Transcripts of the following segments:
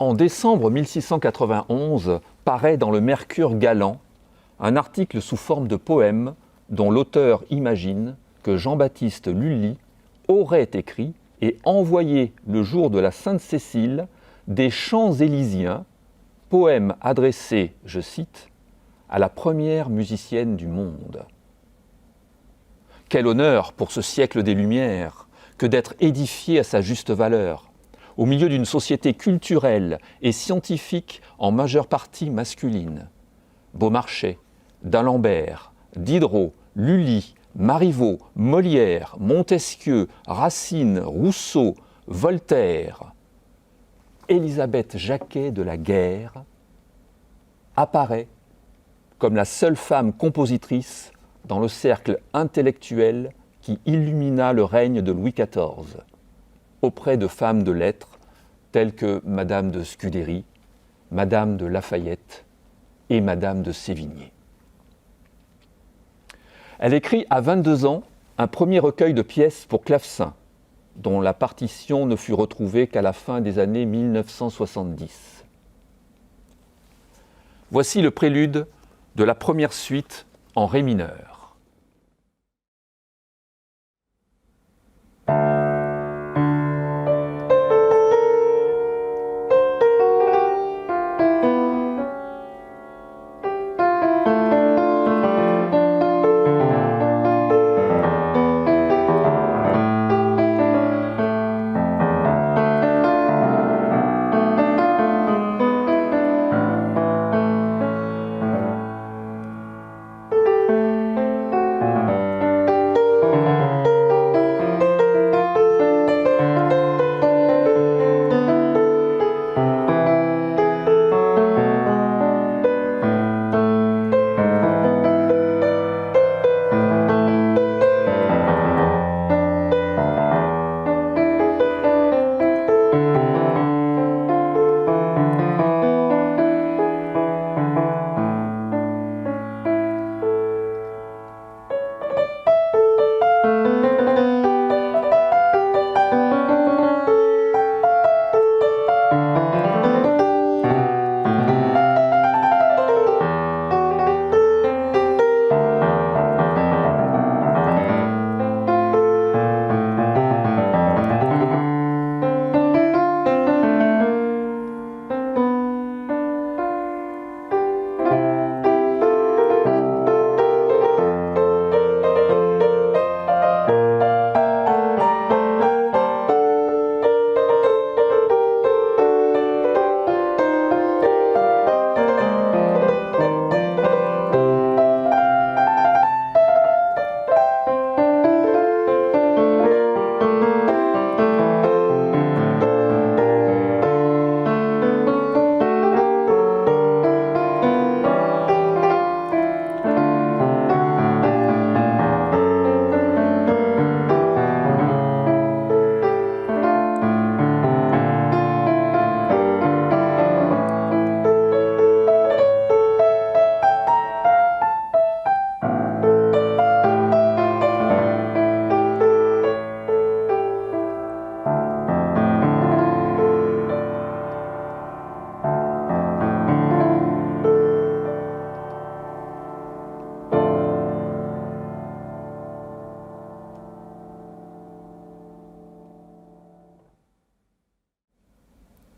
En décembre 1691 paraît dans le Mercure galant un article sous forme de poème dont l'auteur imagine que Jean-Baptiste Lully aurait écrit et envoyé le jour de la Sainte-Cécile des chants élysiens, poème adressé, je cite, à la première musicienne du monde. Quel honneur pour ce siècle des Lumières que d'être édifié à sa juste valeur, au milieu d'une société culturelle et scientifique en majeure partie masculine. Beaumarchais, d'Alembert, Diderot, Lully, Marivaux, Molière, Montesquieu, Racine, Rousseau, Voltaire, Élisabeth Jacquet de la Guerre apparaît comme la seule femme compositrice dans le cercle intellectuel qui illumina le règne de Louis XIV, auprès de femmes de lettres telles que Madame de Scudéry, Madame de Lafayette et Madame de Sévigné. Elle écrit à 22 ans un premier recueil de pièces pour clavecin, dont la partition ne fut retrouvée qu'à la fin des années 1970. Voici le prélude de la première suite en ré mineur.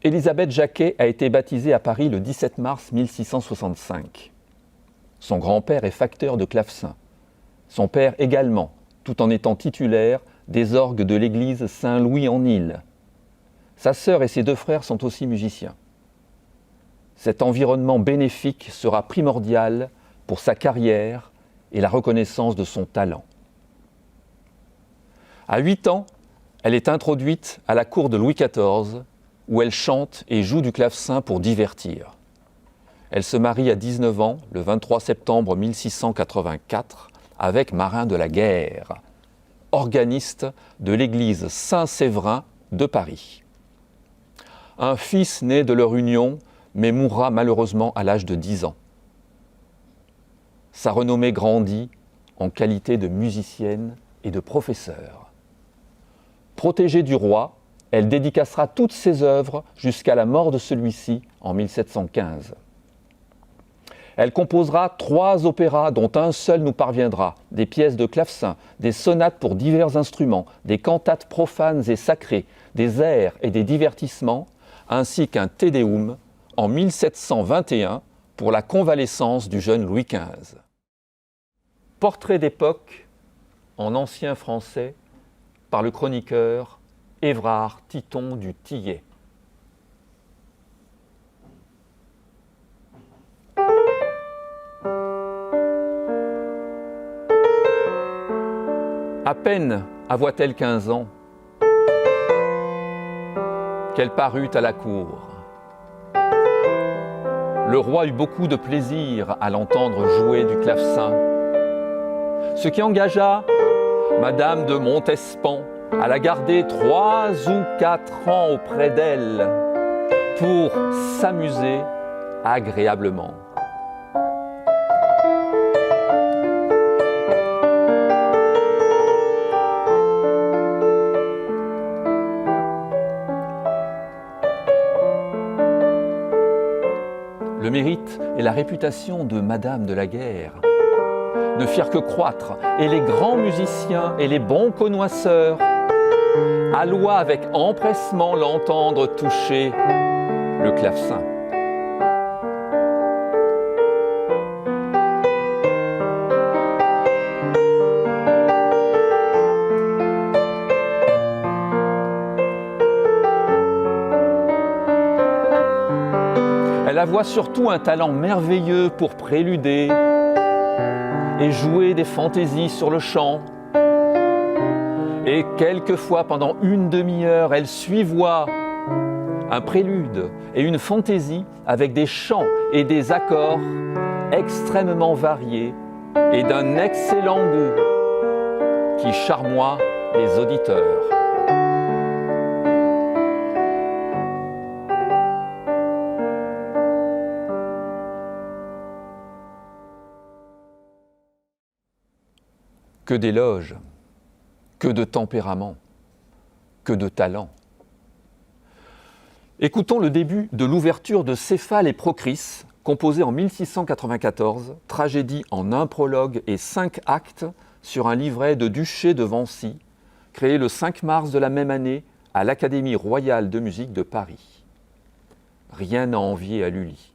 Élisabeth Jacquet a été baptisée à Paris le 17 mars 1665. Son grand-père est facteur de clavecin. Son père également, tout en étant titulaire des orgues de l'église Saint-Louis en Île. Sa sœur et ses deux frères sont aussi musiciens. Cet environnement bénéfique sera primordial pour sa carrière et la reconnaissance de son talent. À 8 ans, elle est introduite à la cour de Louis XIV, où elle chante et joue du clavecin pour divertir. Elle se marie à 19 ans, le 23 septembre 1684, avec Marin de la Guerre, organiste de l'église Saint-Séverin de Paris. Un fils naît de leur union, mais mourra malheureusement à l'âge de 10 ans. Sa renommée grandit en qualité de musicienne et de professeure. Protégée du roi, Elle dédicacera toutes ses œuvres jusqu'à la mort de celui-ci en 1715. Elle composera 3 opéras dont un seul nous parviendra, des pièces de clavecin, des sonates pour divers instruments, des cantates profanes et sacrées, des airs et des divertissements, ainsi qu'un Te Deum en 1721 pour la convalescence du jeune Louis XV. Portrait d'époque en ancien français par le chroniqueur Évrard Titon du Tillet. À peine avoit-elle 15 ans qu'elle parut à la cour. Le roi eut beaucoup de plaisir à l'entendre jouer du clavecin, ce qui engagea Madame de Montespan à la garder 3 ou 4 ans auprès d'elle pour s'amuser agréablement. Le mérite et la réputation de Madame de la Guerre ne firent que croître, et les grands musiciens et les bons connoisseurs alloient avec empressement l'entendre toucher le clavecin. Elle avoit surtout un talent merveilleux pour préluder et jouer des fantaisies sur le chant. Et quelquefois, pendant une demi-heure, elle suivoit un prélude et une fantaisie avec des chants et des accords extrêmement variés et d'un excellent goût qui charmoie les auditeurs. Que d'éloges, que de tempérament, que de talent. Écoutons le début de l'ouverture de Céphale et Procris, composée en 1694, tragédie en 1 prologue et 5 actes sur un livret de Duché de Vancy, créé le 5 mars de la même année à l'Académie royale de musique de Paris. Rien à envier à Lully.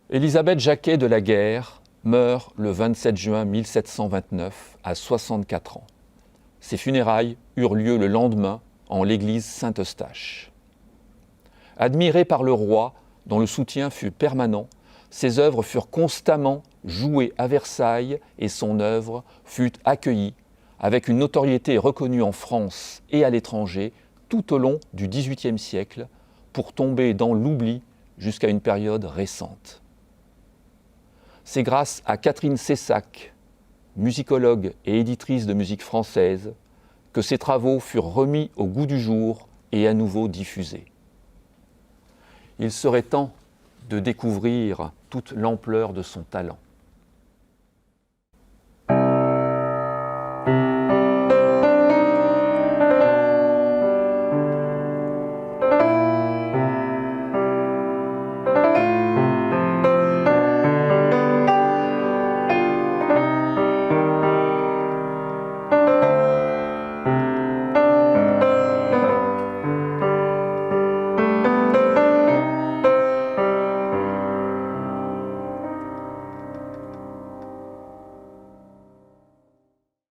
Élisabeth Jacquet de la Guerre meurt le 27 juin 1729 à 64 ans. Ses funérailles eurent lieu le lendemain en l'église Saint-Eustache. Admirée par le roi, dont le soutien fut permanent, ses œuvres furent constamment jouées à Versailles et son œuvre fut accueillie avec une notoriété reconnue en France et à l'étranger tout au long du XVIIIe siècle pour tomber dans l'oubli jusqu'à une période récente. C'est grâce à Catherine Cessac, musicologue et éditrice de musique française, que ses travaux furent remis au goût du jour et à nouveau diffusés. Il serait temps de découvrir toute l'ampleur de son talent.